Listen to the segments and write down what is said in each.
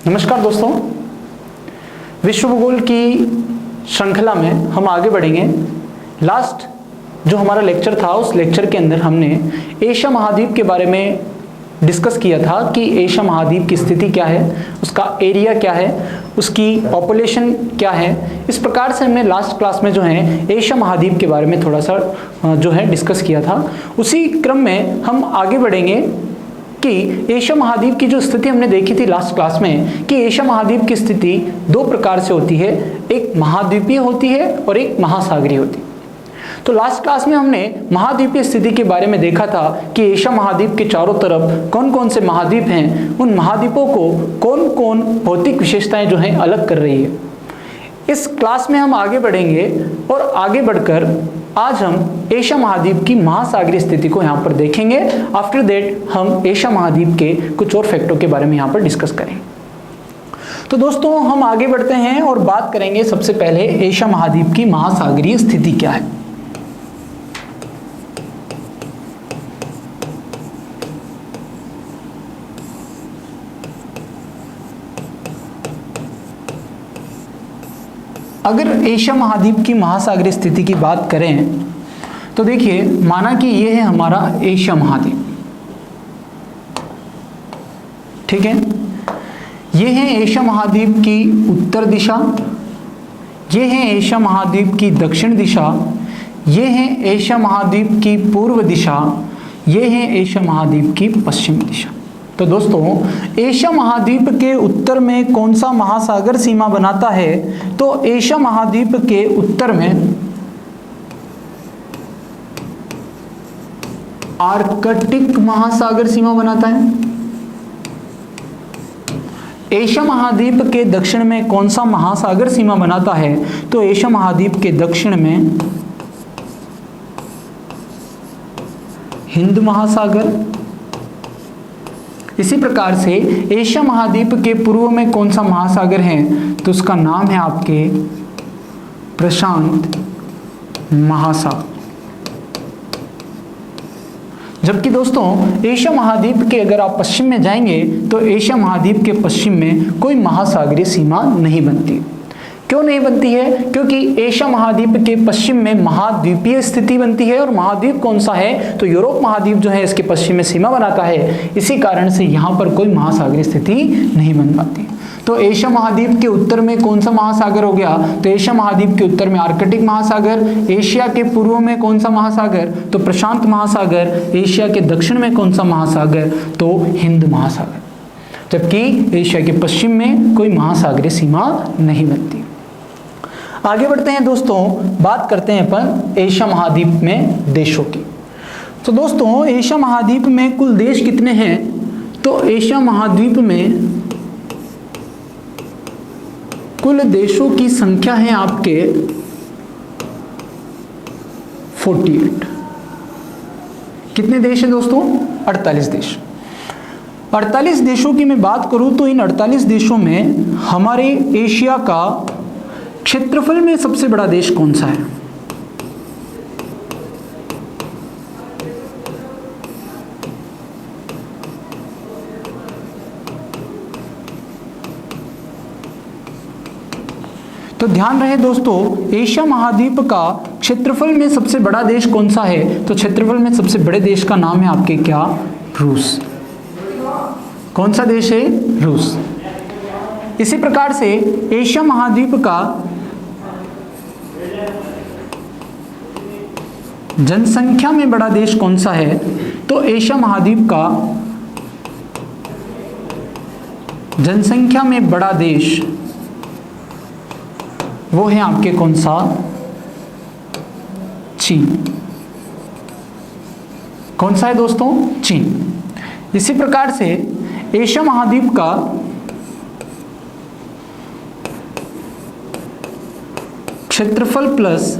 नमस्कार दोस्तों, विश्व भूगोल की श्रृंखला में हम आगे बढ़ेंगे। लास्ट जो हमारा लेक्चर था उस लेक्चर के अंदर हमने एशिया महाद्वीप के बारे में डिस्कस किया था कि एशिया महाद्वीप की स्थिति क्या है, उसका एरिया क्या है, उसकी पॉपुलेशन क्या है। इस प्रकार से हमने लास्ट क्लास में जो है एशिया महाद्वीप के बारे में थोड़ा सा जो है डिस्कस किया था। उसी क्रम में हम आगे बढ़ेंगे कि एशिया महाद्वीप की जो स्थिति हमने देखी थी लास्ट क्लास में कि एशिया महाद्वीप की स्थिति दो प्रकार से होती है, एक महाद्वीपीय होती है और एक महासागरीय होती है। तो लास्ट क्लास में हमने महाद्वीपीय स्थिति के बारे में देखा था कि एशिया महाद्वीप के चारों तरफ कौन कौन से महाद्वीप हैं, उन महाद्वीपों को कौन कौन भौतिक विशेषताएं जो हैं अलग कर रही है। इस क्लास में हम आगे बढ़ेंगे और आगे बढ़कर आज हम एशिया महाद्वीप की महासागरीय स्थिति को यहाँ पर देखेंगे। आफ्टर दैट हम एशिया महाद्वीप के कुछ और फैक्टों के बारे में यहाँ पर डिस्कस करेंगे। तो दोस्तों हम आगे बढ़ते हैं और बात करेंगे सबसे पहले एशिया महाद्वीप की महासागरीय स्थिति क्या है। अगर एशिया महाद्वीप की महासागरीय स्थिति की बात करें तो देखिए, माना कि ये है हमारा एशिया महाद्वीप, ठीक है। ये है एशिया महाद्वीप की उत्तर दिशा, ये है एशिया महाद्वीप की दक्षिण दिशा, ये है एशिया महाद्वीप की पूर्व दिशा, ये है एशिया महाद्वीप की पश्चिम दिशा। तो दोस्तों एशिया महाद्वीप के उत्तर में कौन सा महासागर सीमा बनाता है? तो एशिया महाद्वीप के उत्तर में आर्कटिक महासागर सीमा बनाता है। एशिया महाद्वीप के दक्षिण में कौन सा महासागर सीमा बनाता है? तो एशिया महाद्वीप के दक्षिण में हिंद महासागर। इसी प्रकार से एशिया महाद्वीप के पूर्व में कौन सा महासागर है? तो उसका नाम है आपके प्रशांत महासागर। जबकि दोस्तों एशिया महाद्वीप के अगर आप पश्चिम में जाएंगे तो एशिया महाद्वीप के पश्चिम में कोई महासागरीय सीमा नहीं बनती। क्यों नहीं बनती है? क्योंकि एशिया महाद्वीप के पश्चिम में महाद्वीपीय स्थिति बनती है और महाद्वीप कौन सा है? तो यूरोप महाद्वीप जो है इसके पश्चिम में सीमा बनाता है। इसी कारण से यहाँ पर कोई महासागरीय स्थिति नहीं बन पाती। तो एशिया महाद्वीप के उत्तर में कौन सा महासागर हो गया? तो एशिया महाद्वीप के उत्तर में आर्कटिक महासागर। एशिया के पूर्व में कौन सा महासागर? तो प्रशांत महासागर। एशिया के दक्षिण में कौन सा महासागर? तो हिंद महासागर। जबकि एशिया के पश्चिम में कोई महासागरीय सीमा नहीं बनती। आगे बढ़ते हैं दोस्तों, बात करते हैं अपन एशिया महाद्वीप में देशों की। तो दोस्तों एशिया महाद्वीप में कुल देश कितने हैं? तो एशिया महाद्वीप में कुल देशों की संख्या है आपके 48। कितने देश हैं दोस्तों? 48 देश। 48 देशों की मैं बात करूं तो इन 48 देशों में हमारे एशिया का क्षेत्रफल में सबसे बड़ा देश कौन सा है? तो ध्यान रहे दोस्तों, एशिया महाद्वीप का क्षेत्रफल में सबसे बड़ा देश कौन सा है? तो क्षेत्रफल में सबसे बड़े देश का नाम है आपके क्या? रूस। कौन सा देश है? रूस। इसी प्रकार से एशिया महाद्वीप का जनसंख्या में बड़ा देश कौन सा है? तो एशिया महाद्वीप का जनसंख्या में बड़ा देश वो है आपके कौन सा? चीन। कौन सा है दोस्तों? चीन। इसी प्रकार से एशिया महाद्वीप का क्षेत्रफल प्लस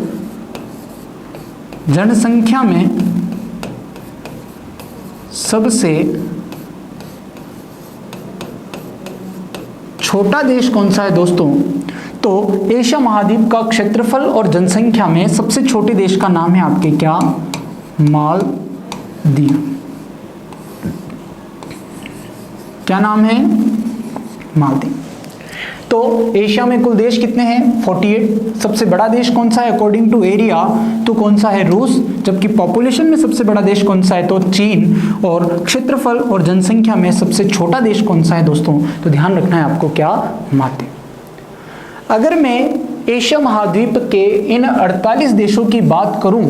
जनसंख्या में सबसे छोटा देश कौन सा है दोस्तों? तो एशिया महाद्वीप का क्षेत्रफल और जनसंख्या में सबसे छोटे देश का नाम है आपके क्या? मालदीव। क्या नाम है? मालदीव। तो एशिया में कुल देश कितने हैं? 48। सबसे बड़ा देश कौन सा है अकॉर्डिंग टू एरिया? तो कौन सा है? रूस। जबकि पॉपुलेशन में सबसे बड़ा देश कौन सा है? तो चीन। और क्षेत्रफल और जनसंख्या में सबसे छोटा देश कौन सा है दोस्तों? तो ध्यान रखना है आपको, क्या? मालदीव। अगर मैं एशिया महाद्वीप के इन 48 देशों की बात करूं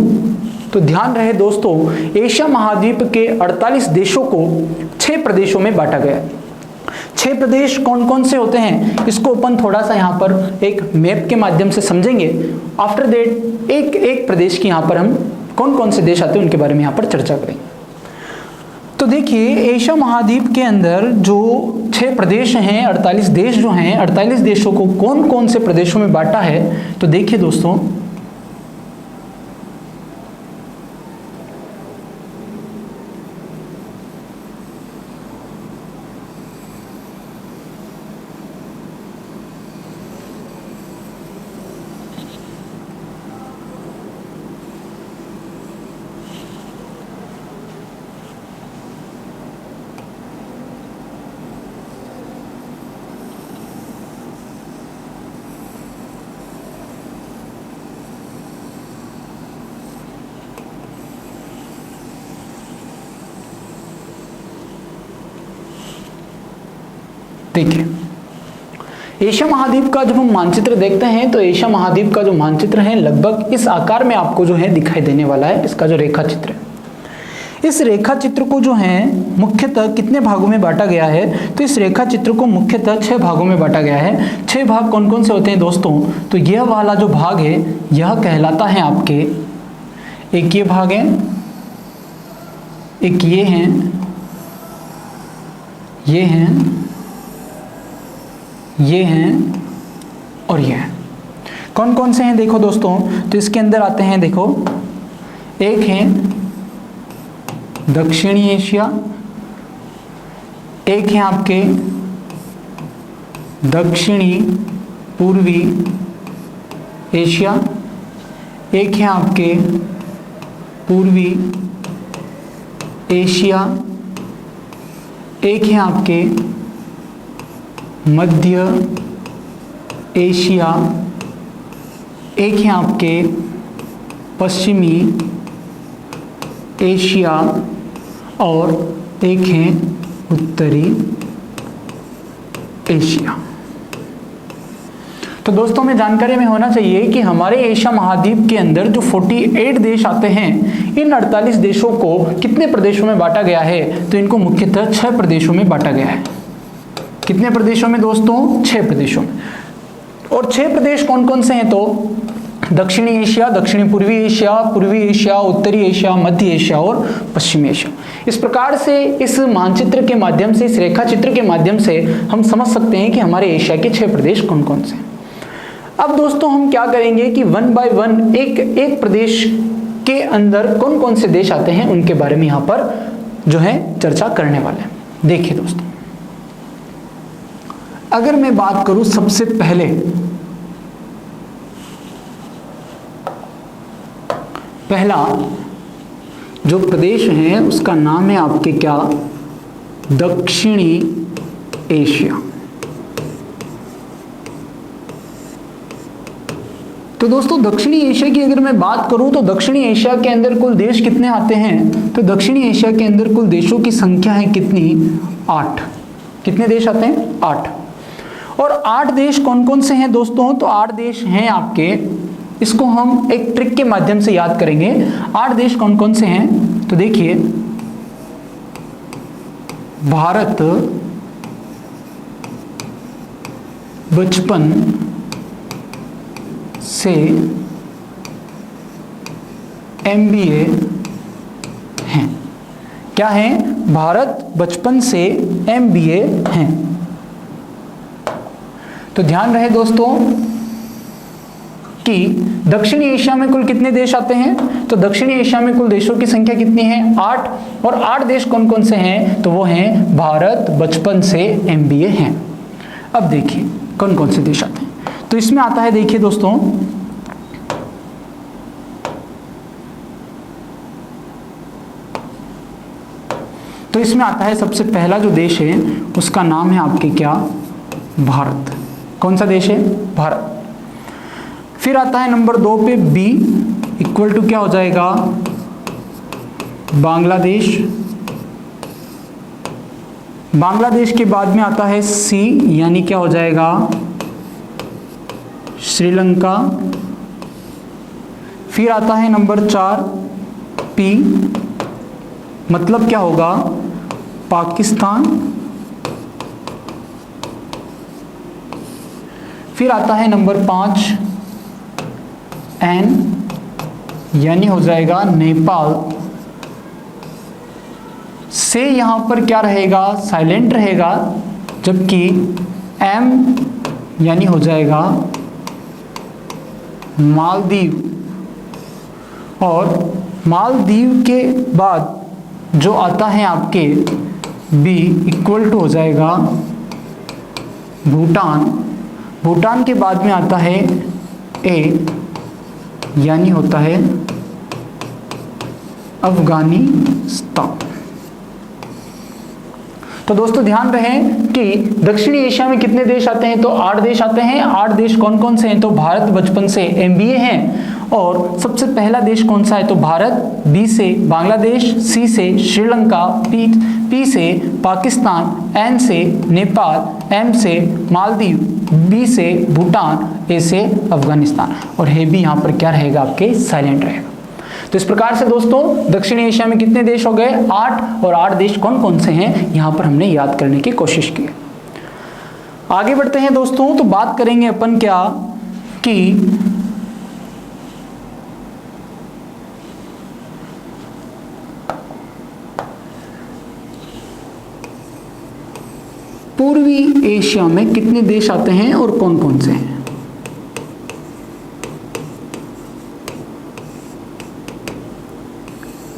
तो ध्यान रहे दोस्तों, एशिया महाद्वीप के 48 देशों को 6 प्रदेशों में बांटा गया है। 6 प्रदेश कौन कौन से होते हैं इसको अपन थोड़ा सा यहाँ पर एक मैप के माध्यम से समझेंगे। आफ्टर दैट एक एक प्रदेश की यहाँ पर हम कौन कौन से देश आते हैं उनके बारे में यहाँ पर चर्चा करेंगे। तो देखिए, एशिया महाद्वीप के अंदर जो 6 प्रदेश हैं, 48 देश जो हैं, 48 देशों को कौन कौन से प्रदेशों में बांटा है? तो देखिए दोस्तों, देखिए एशिया महाद्वीप का जब हम मानचित्र देखते हैं तो एशिया महाद्वीप का जो मानचित्र है लगभग इस आकार में आपको जो है दिखाई देने वाला है। इसका जो रेखा चित्र है, इस रेखा चित्र को जो है मुख्यतः कितने भागों में बांटा गया है? तो इस रेखा चित्र को मुख्यतः 6 भागों में बांटा गया है। 6 भाग कौन कौन से होते हैं दोस्तों? तो यह वाला जो भाग है यह कहलाता है आपके, एक ये भाग है, एक ये हैं, ये हैं, ये हैं और ये हैं। कौन कौन से हैं देखो दोस्तों, तो इसके अंदर आते हैं, देखो एक है दक्षिणी एशिया, एक है आपके दक्षिणी पूर्वी एशिया, एक है आपके पूर्वी एशिया, एक है आपके मध्य एशिया, एक है आपके पश्चिमी एशिया और एक है उत्तरी एशिया। तो दोस्तों में जानकारी में होना चाहिए कि हमारे एशिया महाद्वीप के अंदर जो 48 देश आते हैं, इन 48 देशों को कितने प्रदेशों में बांटा गया है? तो इनको मुख्यतः 6 प्रदेशों में बांटा गया है। कितने प्रदेशों में दोस्तों? 6 प्रदेशों में। और 6 प्रदेश कौन कौन से हैं? तो दक्षिणी एशिया, दक्षिणी पूर्वी एशिया, उत्तरी एशिया, मध्य एशिया और पश्चिमी एशिया। इस प्रकार से इस मानचित्र के माध्यम से, इस रेखा चित्र के माध्यम से हम समझ सकते हैं कि हमारे एशिया के 6 प्रदेश कौन कौन से हैं। अब दोस्तों हम क्या करेंगे कि 1 बाय 1 एक प्रदेश के अंदर कौन कौन से देश आते हैं उनके बारे में यहाँ पर जो है चर्चा करने वाले हैं। देखिए दोस्तों, अगर मैं बात करूं सबसे पहले पहला जो प्रदेश है उसका नाम है आपके क्या? दक्षिणी एशिया। तो दोस्तों दक्षिणी एशिया की अगर मैं बात करूं तो दक्षिणी एशिया के अंदर कुल देश कितने आते हैं? तो दक्षिणी एशिया के अंदर कुल देशों की संख्या है कितनी? 8। कितने देश आते हैं? 8। और 8 देश कौन कौन से हैं दोस्तों? तो 8 देश हैं आपके, इसको हम एक ट्रिक के माध्यम से याद करेंगे। 8 देश कौन कौन से हैं? तो देखिए, भारत बचपन से MBA हैं। क्या है? भारत बचपन से MBA हैं। तो ध्यान रहे दोस्तों कि दक्षिणी एशिया में कुल कितने देश आते हैं? तो दक्षिणी एशिया में कुल देशों की संख्या कितनी है? 8। और 8 देश कौन कौन से हैं? तो वो हैं भारत बचपन से MBA हैं। अब देखिए कौन कौन से देश आते हैं। तो इसमें आता है, देखिए दोस्तों, तो इसमें आता है सबसे पहला जो देश है उसका नाम है आपके क्या? भारत। कौन सा देश है? भारत। फिर आता है नंबर 2 पे बी इक्वल टू क्या हो जाएगा? बांग्लादेश। बांग्लादेश के बाद में आता है सी, यानी क्या हो जाएगा? श्रीलंका। फिर आता है नंबर 4 पी, मतलब क्या होगा? पाकिस्तान। फिर आता है नंबर 5 एन, यानी हो जाएगा नेपाल। से यहां पर क्या रहेगा? साइलेंट रहेगा, जबकि एम यानी हो जाएगा मालदीव। और मालदीव के बाद जो आता है आपके बी इक्वल टू हो जाएगा भूटान। भूटान के बाद में आता है ए, यानी होता है अफगानिस्तान। तो दोस्तों ध्यान रहे कि दक्षिणी एशिया में कितने देश आते हैं? तो 8 देश आते हैं। 8 देश कौन कौन से हैं? तो भारत बचपन से एमबीए हैं। और सबसे पहला देश कौन सा है? तो भारत, बी से बांग्लादेश, सी से श्रीलंका, पी से पाकिस्तान, एन से नेपाल, एम से मालदीव, बी से भूटान, ए से अफगानिस्तान। और है भी यहाँ पर क्या रहेगा? आपके साइलेंट रहेगा। तो इस प्रकार से दोस्तों दक्षिणी एशिया में कितने देश हो गए? 8। और 8 देश कौन कौन से हैं यहाँ पर हमने याद करने की कोशिश की। आगे बढ़ते हैं दोस्तों, तो बात करेंगे अपन क्या कि पूर्वी एशिया में कितने देश आते हैं और कौन कौन से हैं।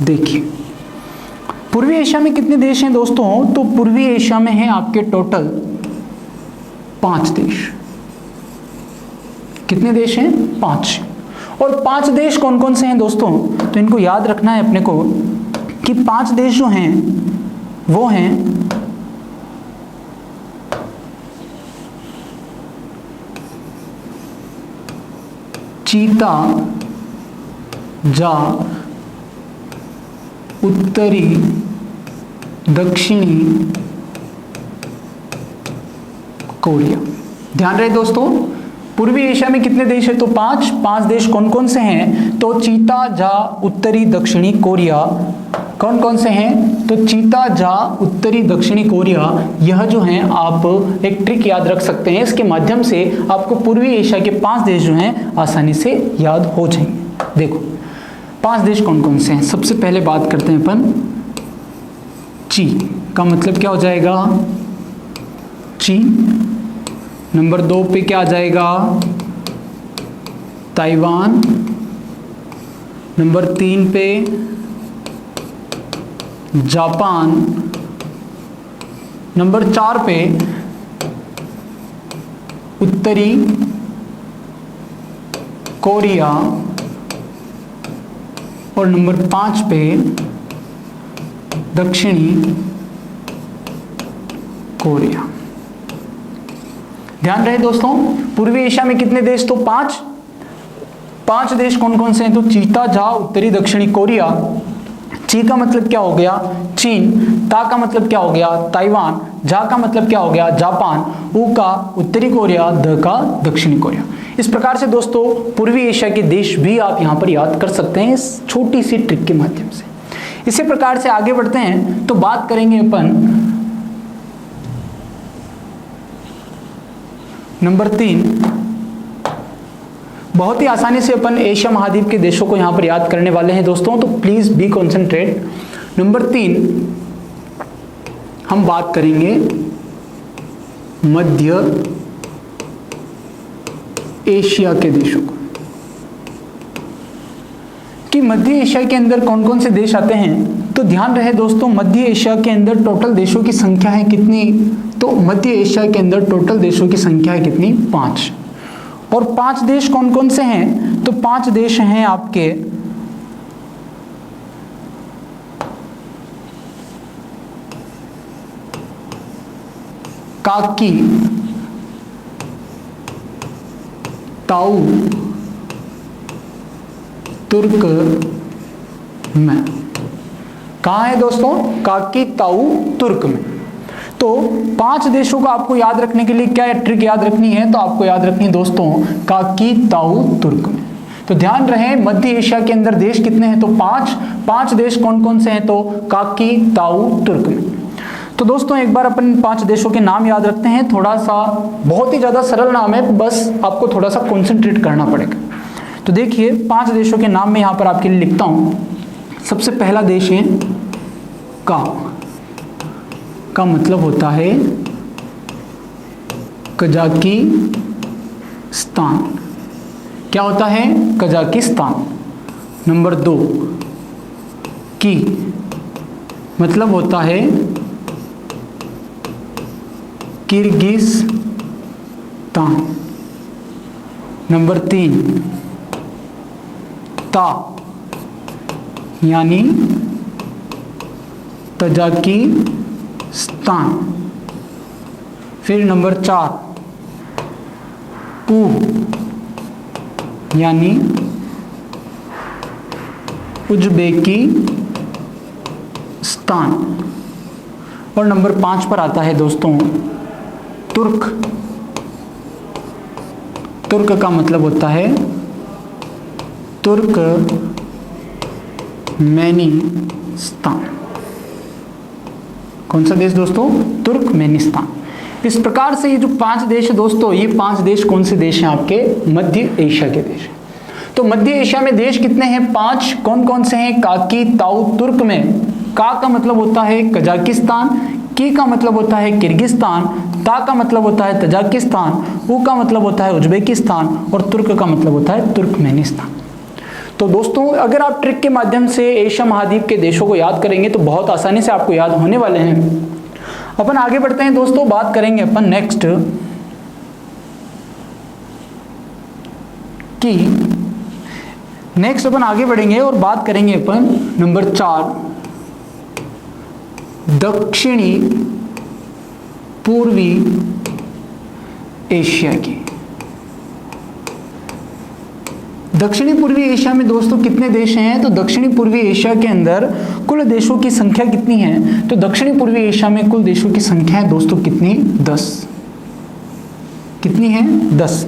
देखिए पूर्वी एशिया में कितने देश हैं दोस्तों? तो पूर्वी एशिया में हैं आपके टोटल 5 देश। कितने देश हैं? 5। और 5 देश कौन कौन से हैं दोस्तों? तो इनको याद रखना है अपने को कि 5 देश जो हैं वो हैं चीता जा उत्तरी दक्षिणी कोरिया। ध्यान रहे दोस्तों, पूर्वी एशिया में कितने देश है? तो 5 देश कौन कौन से हैं? तो चीता जा उत्तरी दक्षिणी कोरिया। कौन कौन से हैं? तो चीता जा उत्तरी दक्षिणी कोरिया। यह जो हैं आप एक ट्रिक याद रख सकते हैं, इसके माध्यम से आपको पूर्वी एशिया के 5 देश जो हैं आसानी से याद हो जाएंगे। देखो 5 देश कौन कौन से हैं। सबसे पहले बात करते हैं अपन ची का मतलब क्या हो जाएगा? चीन। नंबर 2 पे क्या आ जाएगा? ताइवान। नंबर 3 पे जापान। नंबर 4 पे उत्तरी कोरिया। और नंबर 5 पे दक्षिणी कोरिया। ध्यान रहे दोस्तों, पूर्वी एशिया में कितने देश? तो 5 देश कौन कौन से हैं? तो चीता जा उत्तरी दक्षिणी कोरिया। ची का मतलब क्या हो गया? चीन। ता का मतलब क्या हो गया? ताइवान। जा का मतलब क्या हो गया? जापान। ऊ का उत्तरी कोरिया। द का दक्षिणी कोरिया। इस प्रकार से दोस्तों पूर्वी एशिया के देश भी आप यहां पर याद कर सकते हैं इस छोटी सी ट्रिक के माध्यम से। इसी प्रकार से आगे बढ़ते हैं तो बात करेंगे अपन नंबर 3। बहुत ही आसानी से अपन एशिया महाद्वीप के देशों को यहां पर याद करने वाले हैं दोस्तों, तो प्लीज बी कॉन्सेंट्रेट। नंबर 3 हम बात करेंगे मध्य एशिया के देशों को कि मध्य एशिया के अंदर कौन कौन से देश आते हैं। तो ध्यान रहे दोस्तों, मध्य एशिया के अंदर टोटल देशों की संख्या है कितनी? तो मध्य एशिया के अंदर टोटल देशों की संख्या है कितनी? 5। और 5 देश कौन कौन से हैं? तो 5 देश हैं आपके काकी ताऊ तुर्क में। कहाँ है दोस्तों? काकी ताऊ तुर्क में। तो 5 देशों का आपको याद रखने के लिए क्या ट्रिक याद रखनी है? तो आपको याद रखनी है दोस्तों काकी ताऊ तुर्क में। तो ध्यान रहे मध्य एशिया के अंदर देश कितने हैं? तो 5 देश कौन कौन से हैं? तो काकी ताऊ तुर्क में। तो दोस्तों एक बार अपन 5 देशों के नाम याद रखते हैं। थोड़ा सा बहुत ही ज़्यादा सरल नाम है, बस आपको थोड़ा सा कॉन्सेंट्रेट करना पड़ेगा। तो देखिए 5 देशों के नाम मैं यहाँ पर आपके लिए लिखता हूँ। सबसे पहला देश है का मतलब होता है कजाकिस्तान। क्या होता है? कजाकिस्तान। नंबर 2 की मतलब होता है किर्गिस्तान। नंबर 3 ता यानी तजाकिस्तान। फिर नंबर 4 पू यानी उज्बेकिस्तान। और नंबर 5 पर आता है दोस्तों तुर्क। तुर्क का मतलब होता है तुर्कमेनिस्तान। कौन सा देश दोस्तों? तुर्कमेनिस्तान। इस प्रकार से ये जो 5 देश है दोस्तों, ये 5 देश कौन से देश हैं? आपके मध्य एशिया के देश। तो मध्य एशिया में देश कितने हैं? 5। कौन कौन से हैं? काकी ताऊ तुर्क में का मतलब होता है कजाकिस्तान, की का मतलब होता है किर्गिस्तान, ता का मतलब होता है तजाकिस्तान, उ का मतलब होता है उज्बेकिस्तान और तुर्क का मतलब होता है तुर्कमेनिस्तान। तो दोस्तों अगर आप ट्रिक के माध्यम से एशिया महाद्वीप के देशों को याद करेंगे तो बहुत आसानी से आपको याद होने वाले हैं। अपन आगे बढ़ते हैं दोस्तों, बात करेंगे अपन नेक्स्ट अपन आगे बढ़ेंगे और बात करेंगे अपन नंबर 4 दक्षिणी पूर्वी एशिया की। दक्षिणी पूर्वी एशिया में दोस्तों कितने देश हैं? तो दक्षिणी पूर्वी एशिया के अंदर कुल देशों की संख्या कितनी है? तो दक्षिणी पूर्वी एशिया में कुल देशों की संख्या है दोस्तों कितनी? 10। कितनी है? 10।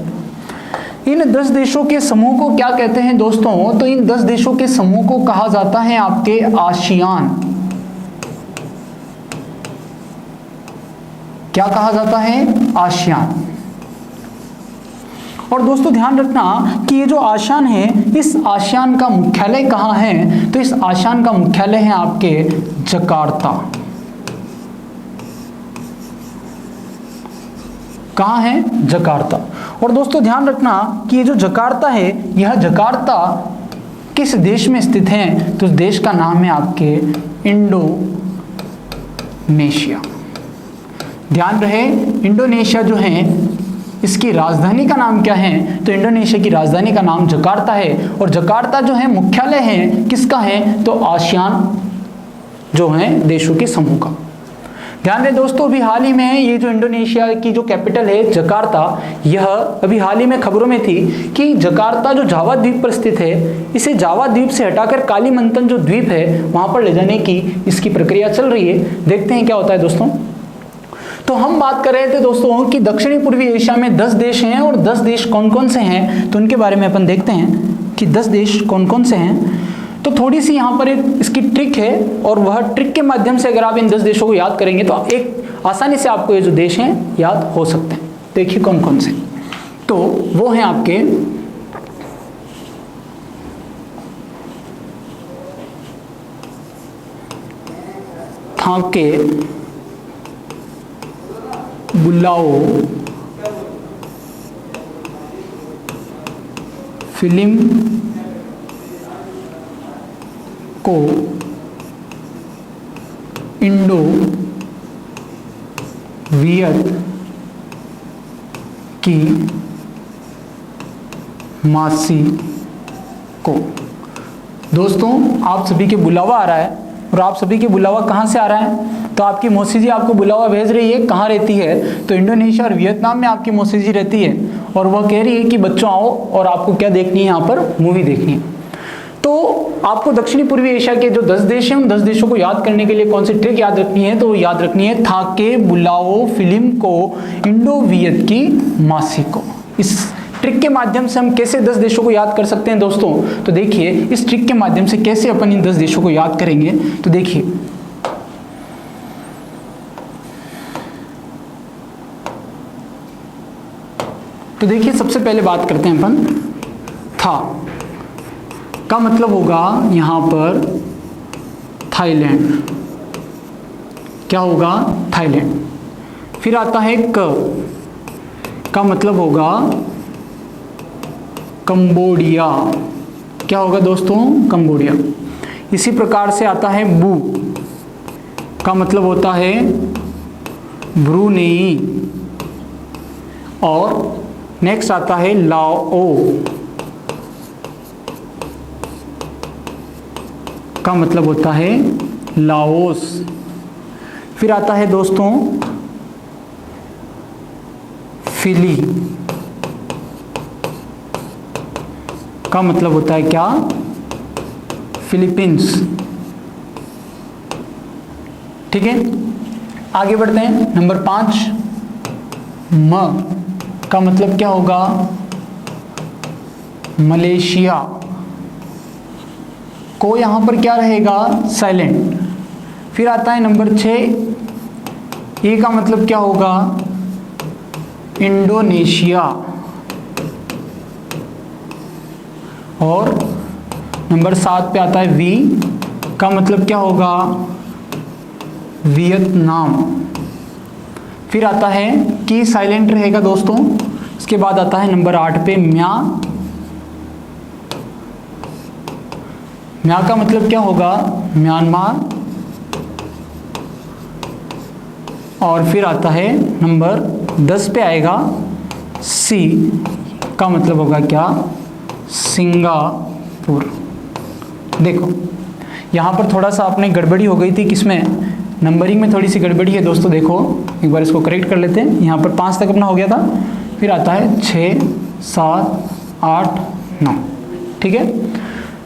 इन 10 देशों के समूह को क्या कहते हैं दोस्तों? तो इन 10 देशों के समूह को कहा जाता है आपके आसियान। क्या कहा जाता है? आसियान। और दोस्तों ध्यान रखना कि ये जो आसियान है, इस आसियान का मुख्यालय कहाँ है? तो इस आसियान का मुख्यालय है आपके जकार्ता। कहाँ है? जकार्ता। और दोस्तों ध्यान रखना कि ये जो जकार्ता है, यह जकार्ता किस देश में स्थित है? तो इस देश का नाम है आपके इंडोनेशिया। ध्यान रहे इंडोनेशिया जो है इसकी राजधानी का नाम क्या है? तो इंडोनेशिया की राजधानी का नाम जकार्ता है। और जकार्ता जो है मुख्यालय है किसका है? तो आसियान जो है देशों के समूह का। ध्यान रहे दोस्तों अभी हाल ही में ये जो इंडोनेशिया की जो कैपिटल है जकार्ता, यह अभी हाल ही में खबरों में थी कि जकार्ता जो जावा द्वीप पर स्थित है, इसे जावा द्वीप से हटाकर कालीमंतन जो द्वीप है वहां पर ले जाने की इसकी प्रक्रिया चल रही है। देखते हैं क्या होता है दोस्तों। तो हम बात कर रहे थे दोस्तों कि दक्षिणी पूर्वी एशिया में 10 देश हैं और 10 देश कौन कौन से हैं, तो उनके बारे में अपन देखते हैं कि 10 देश कौन कौन से हैं। तो थोड़ी सी यहाँ पर एक इसकी ट्रिक है और वह ट्रिक के माध्यम से अगर आप इन 10 देशों को याद करेंगे तो एक आसानी से आपको ये जो देश हैं याद हो सकते हैं। देखिए कौन कौन से, तो वो हैं आपके थाके, बुलाओ, फिलिम को, इंडो, वियत की, मासी को। दोस्तों आप सभी के बुलावा आ रहा है और आप सभी के बुलावा कहाँ से आ रहा है? तो आपकी मौसी जी आपको बुलावा भेज रही है, कहाँ रहती है? तो इंडोनेशिया और वियतनाम में आपकी मौसी जी रहती है। और वह कह रही है कि बच्चों आओ और आपको क्या देखनी है, यहाँ पर मूवी देखनी है। तो आपको दक्षिणी पूर्वी एशिया के जो 10 देश हैं उन 10 देशों को याद करने के लिए कौन सी ट्रिक याद रखनी है, तो याद रखनी है थाके बुलाओ फिल्म को इंडो वियत की मासी को। इस ट्रिक के माध्यम से हम कैसे 10 देशों को याद कर सकते हैं दोस्तों, तो देखिए इस ट्रिक के माध्यम से कैसे अपन इन 10 देशों को याद करेंगे। तो देखिए सबसे पहले बात करते हैं अपन था का मतलब होगा यहां पर थाईलैंड, क्या होगा थाईलैंड। फिर आता है क का मतलब होगा कंबोडिया, क्या होगा दोस्तों कंबोडिया। इसी प्रकार से आता है बू का मतलब होता है ब्रूनेई, और नेक्स्ट आता है लाओ का मतलब होता है लाओस। फिर आता है दोस्तों फिली का मतलब होता है क्या, फिलीपींस। ठीक है, आगे बढ़ते हैं। नंबर 5 म का मतलब क्या होगा, मलेशिया। को यहां पर क्या रहेगा, साइलेंट। फिर आता है नंबर 6 ए का मतलब क्या होगा, इंडोनेशिया। और नंबर 7 पे आता है वी का मतलब क्या होगा, वियतनाम। फिर आता है कि साइलेंट रहेगा दोस्तों। इसके बाद आता है नंबर 8 पे म्या का मतलब क्या होगा, म्यांमार। और फिर आता है नंबर 10 पे आएगा सी का मतलब होगा क्या, सिंगापुर। देखो यहाँ पर थोड़ा सा अपने गड़बड़ी हो गई थी, किसमें, नंबरिंग में थोड़ी सी गड़बड़ी है दोस्तों। देखो एक बार इसको करेक्ट कर लेते हैं। यहाँ पर 5 तक अपना हो गया था, फिर आता है 6, 7, 8, 9। ठीक है,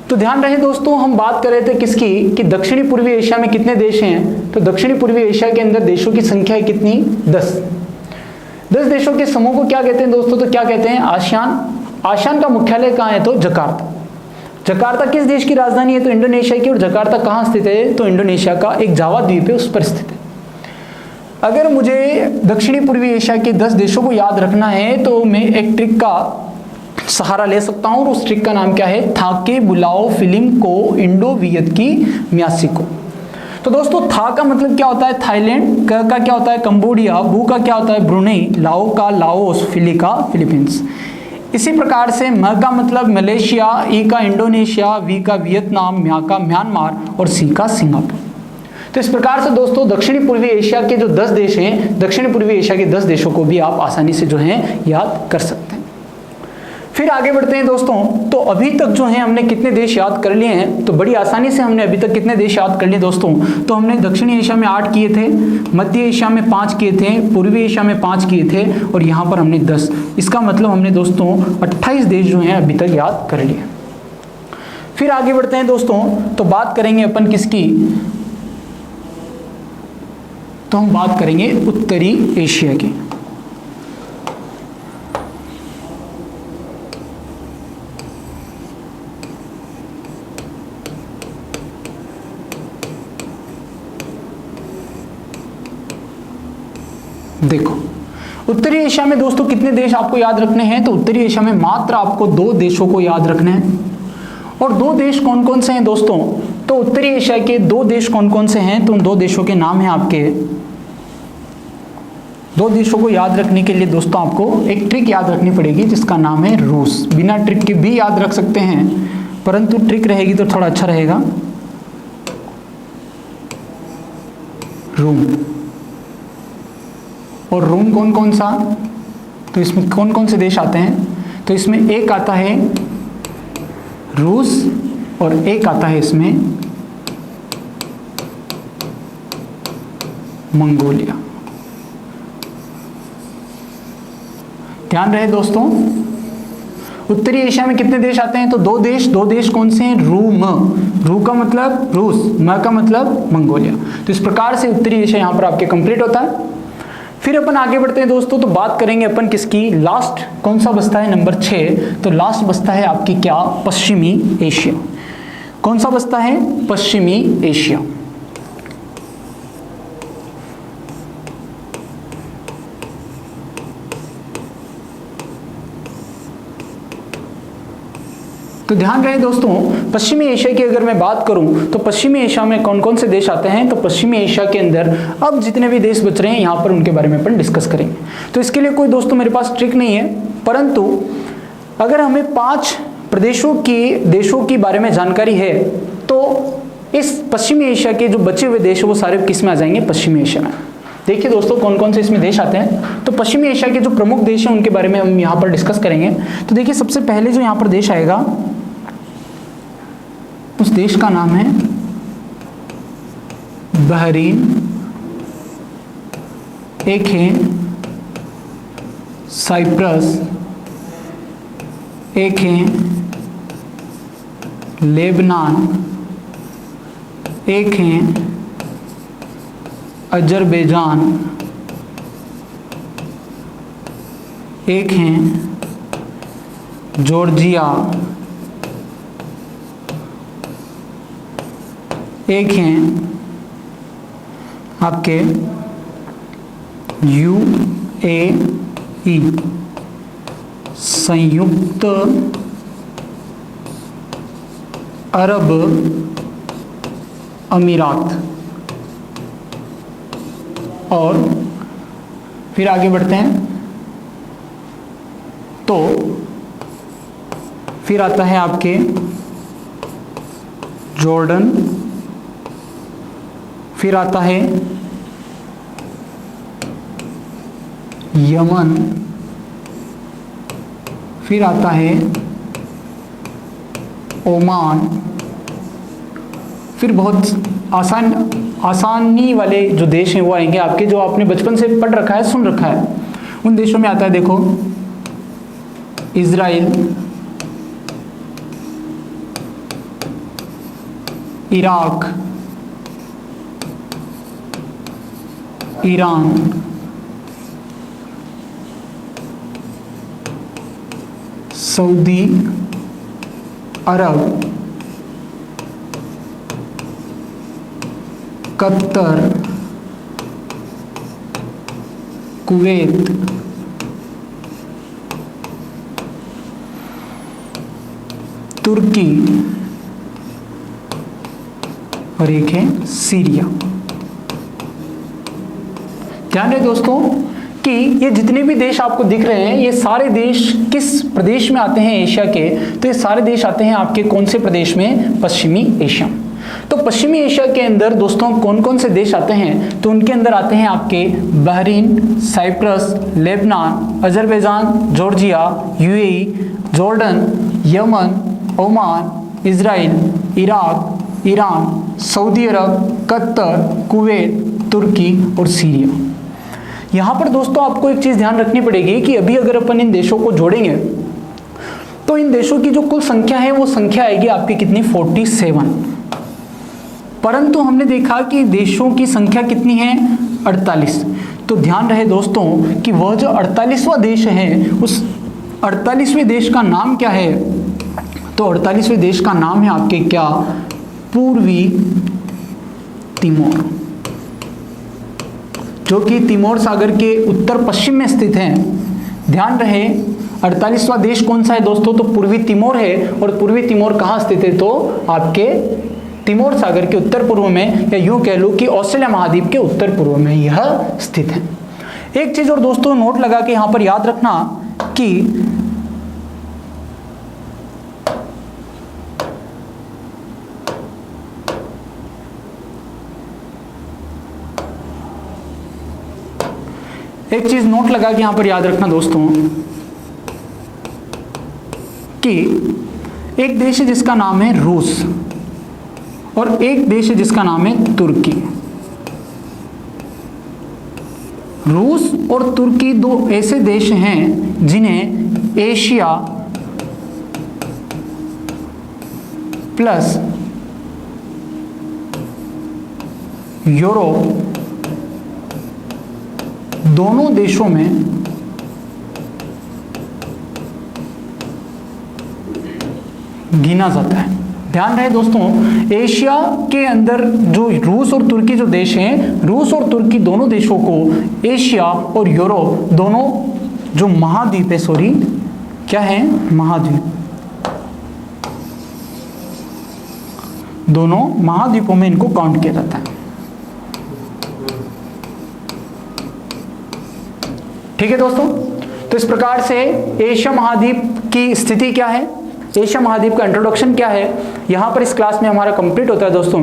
तो ध्यान रहे दोस्तों हम बात कर रहे थे किसकी, कि दक्षिणी पूर्वी एशिया में कितने देश हैं। तो दक्षिणी पूर्वी एशिया के अंदर देशों की संख्या है कितनी, 10 देशों के समूह को क्या कहते हैं दोस्तों, तो क्या कहते हैं, आसियान। आसियान का मुख्यालय कहाँ है, तो जकार्ता। जकार्ता किस देश की राजधानी है, तो इंडोनेशिया की। और जकार्ता कहाँ स्थित है, तो इंडोनेशिया का एक जावा द्वीप है उस पर स्थित है। अगर मुझे दक्षिणी पूर्वी एशिया के 10 देशों को याद रखना है तो मैं एक ट्रिक का सहारा ले सकता हूं, और उस ट्रिक का नाम क्या है, थाके बुलाओ फिल्म को इंडो वियत की म्यासी को। तो दोस्तों था का मतलब क्या होता है, थाईलैंड। क का क्या होता है, कंबोडिया। बू का क्या होता है, ब्रुनेई। लाओ का लाओस। फिली का फिलीपींस। इसी प्रकार से म का मतलब मलेशिया, ई का इंडोनेशिया, वी का वियतनाम, म्या का म्यांमार, और सी का सिंगापुर। तो इस प्रकार से दोस्तों दक्षिणी पूर्वी एशिया के जो 10 देश हैं, दक्षिणी पूर्वी एशिया के 10 देशों को भी आप आसानी से जो है याद कर सकते हैं। फिर आगे बढ़ते हैं दोस्तों। तो अभी तक जो है हमने कितने देश याद कर लिए हैं, तो बड़ी आसानी से हमने अभी तक कितने देश याद कर लिए दोस्तों, तो हमने दक्षिणी एशिया में 8 किए थे, मध्य एशिया में 5 किए थे, पूर्वी एशिया में 5 किए थे, और यहाँ पर हमने 10। इसका मतलब हमने दोस्तों 28 देश जो हैं अभी तक याद कर लिए। फिर आगे बढ़ते हैं दोस्तों, तो बात करेंगे अपन किसकी, तो हम बात करेंगे उत्तरी एशिया की। देखो उत्तरी एशिया में दोस्तों कितने देश आपको याद रखने हैं, तो उत्तरी एशिया में मात्र आपको 2 देशों को याद रखने हैं। और 2 देश कौन कौन से हैं दोस्तों, तो उत्तरी एशिया के 2 देश कौन कौन से हैं, तो उन 2 देशों के नाम हैं आपके। 2 देशों को याद रखने के लिए दोस्तों आपको एक ट्रिक याद रखनी पड़ेगी जिसका नाम है रूस। बिना ट्रिक के भी याद रख सकते हैं, परंतु ट्रिक रहेगी तो थोड़ा अच्छा रहेगा। रूम। और रूम कौन कौन सा, तो इसमें कौन कौन से देश आते हैं, तो इसमें एक आता है रूस और एक आता है इसमें मंगोलिया। ध्यान रहे दोस्तों, उत्तरी एशिया में कितने देश आते हैं? तो दो देश कौन से हैं? रू का मतलब रूस, म का मतलब मंगोलिया। तो इस प्रकार से उत्तरी एशिया यहाँ पर आपके कंप्लीट होता है। फिर अपन आगे बढ़ते हैं दोस्तों, तो बात करेंगे अपन किसकी? लास्ट कौन सा बचता है? नंबर 6। तो लास्ट बचता है आपकी क्या? पश्चिमी एशिया। कौन सा बचता है? पश्चिमी एशिया। तो ध्यान रहे दोस्तों, पश्चिमी एशिया की अगर मैं बात करूं तो पश्चिमी एशिया में कौन कौन से देश आते हैं? तो पश्चिमी एशिया के अंदर अब जितने भी देश बच रहे हैं यहाँ पर उनके बारे में अपन डिस्कस करेंगे। तो इसके लिए कोई दोस्तों मेरे पास ट्रिक नहीं है, परंतु अगर हमें 5 देशों की बारे में जानकारी है तो इस पश्चिमी एशिया के जो बचे हुए देश है वो सारे किस में आ जाएंगे? पश्चिमी एशिया में। देखिए दोस्तों कौन कौन से इसमें देश आते हैं। तो पश्चिमी एशिया के जो प्रमुख देश हैं उनके बारे में हम यहाँ पर डिस्कस करेंगे। तो देखिए सबसे पहले जो यहाँ पर देश आएगा उस देश का नाम है बहरीन, एक है साइप्रस, एक है लेबनान, एक है अजरबैजान, एक है जॉर्जिया, एक हैं आपके UAE, संयुक्त अरब अमीरात। और फिर आगे बढ़ते हैं तो फिर आता है आपके जॉर्डन, फिर आता है यमन, फिर आता है ओमान। फिर बहुत आसानी वाले जो देश हैं वो आएंगे आपके, जो आपने बचपन से पढ़ रखा है, सुन रखा है। उन देशों में आता है देखो Israel, Iraq, Iran, Saudi Arab, Qatar, Kuwait, तुर्की और एक है सीरिया। ध्यान रहे दोस्तों कि ये जितने भी देश आपको दिख रहे हैं ये सारे देश किस प्रदेश में आते हैं एशिया के? तो ये सारे देश आते हैं आपके कौन से प्रदेश में? पश्चिमी एशिया। तो पश्चिमी एशिया के अंदर दोस्तों कौन कौन से देश आते हैं? तो उनके अंदर आते हैं आपके Bahrain, Cyprus, Lebanon, Azerbaijan, Georgia, UAE, Jordan, Yemen, Oman, Israel, Iraq, Iran, Saudi Arab, Qatar, Kuwait, तुर्की और सीरिया। यहाँ पर दोस्तों आपको एक चीज़ ध्यान रखनी पड़ेगी कि अभी अगर अपन इन देशों को जोड़ेंगे तो इन देशों की जो कुल संख्या है वो संख्या आएगी आपकी कितनी? 47। परंतु हमने देखा कि देशों की संख्या कितनी है? 48। तो ध्यान रहे दोस्तों कि वह जो 48वां देश है उस 48वें देश का नाम क्या है? तो 48वें देश का नाम है आपके क्या? पूर्वी तिमोर, जो कि तिमोर सागर के उत्तर पश्चिम में स्थित है। ध्यान रहे 48वां देश कौन सा है दोस्तों? तो पूर्वी तिमोर है। और पूर्वी तिमोर कहाँ स्थित है? तो आपके तिमोर सागर के उत्तर पूर्व में, या यूं कह लो कि ऑस्ट्रेलिया महाद्वीप के उत्तर पूर्व में यह स्थित है। एक चीज और दोस्तों नोट लगा के यहां पर याद रखना कि एक चीज नोट लगा के यहां पर याद रखना दोस्तों कि एक देश है जिसका नाम है रूस और एक देश है जिसका नाम है तुर्की। रूस और तुर्की दो ऐसे देश हैं जिन्हें एशिया प्लस यूरोप दोनों देशों में गिना जाता है। ध्यान रहे दोस्तों, एशिया के अंदर जो रूस और तुर्की जो देश हैं, रूस और तुर्की दोनों देशों को एशिया और यूरोप दोनों जो महाद्वीप है, सॉरी क्या है, महाद्वीप, दोनों महाद्वीपों में इनको काउंट किया जाता है। ठीक है दोस्तों, तो इस प्रकार से एशिया महाद्वीप की स्थिति क्या है, एशिया महाद्वीप का इंट्रोडक्शन क्या है, यहाँ पर इस क्लास में हमारा कंप्लीट होता है। दोस्तों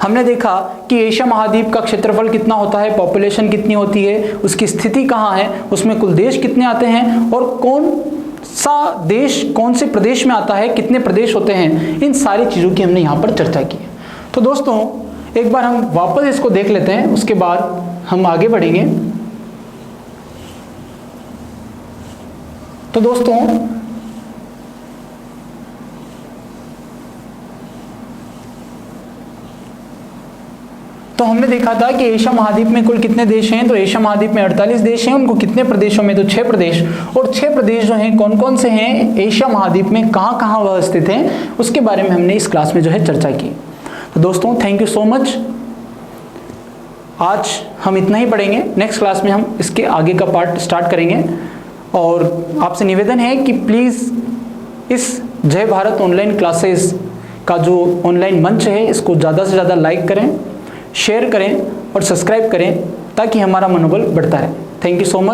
हमने देखा कि एशिया महाद्वीप का क्षेत्रफल कितना होता है, पॉपुलेशन कितनी होती है, उसकी स्थिति कहाँ है, उसमें कुल देश कितने आते हैं और कौन सा देश कौन से प्रदेश में आता है, कितने प्रदेश होते हैं, इन सारी चीज़ों की हमने यहाँ पर चर्चा की। तो दोस्तों एक बार हम वापस इसको देख लेते हैं, उसके बाद हम आगे बढ़ेंगे। तो दोस्तों तो हमने देखा था कि एशिया महाद्वीप में कुल कितने देश हैं, तो एशिया महाद्वीप में 48 देश हैं, उनको कितने प्रदेशों में, तो 6 प्रदेश, और 6 प्रदेश जो हैं कौन कौन से हैं एशिया महाद्वीप में, कहाँ कहाँ वह स्थित हैं, उसके बारे में हमने इस क्लास में जो है चर्चा की। तो दोस्तों थैंक यू सो मच, आज हम इतना ही पढ़ेंगे, नेक्स्ट क्लास में हम इसके आगे का पार्ट स्टार्ट करेंगे। और आपसे निवेदन है कि प्लीज़ इस जय भारत ऑनलाइन क्लासेस का जो ऑनलाइन मंच है इसको ज़्यादा से ज़्यादा लाइक करें, शेयर करें और सब्सक्राइब करें ताकि हमारा मनोबल बढ़ता रहे। Thank you so much.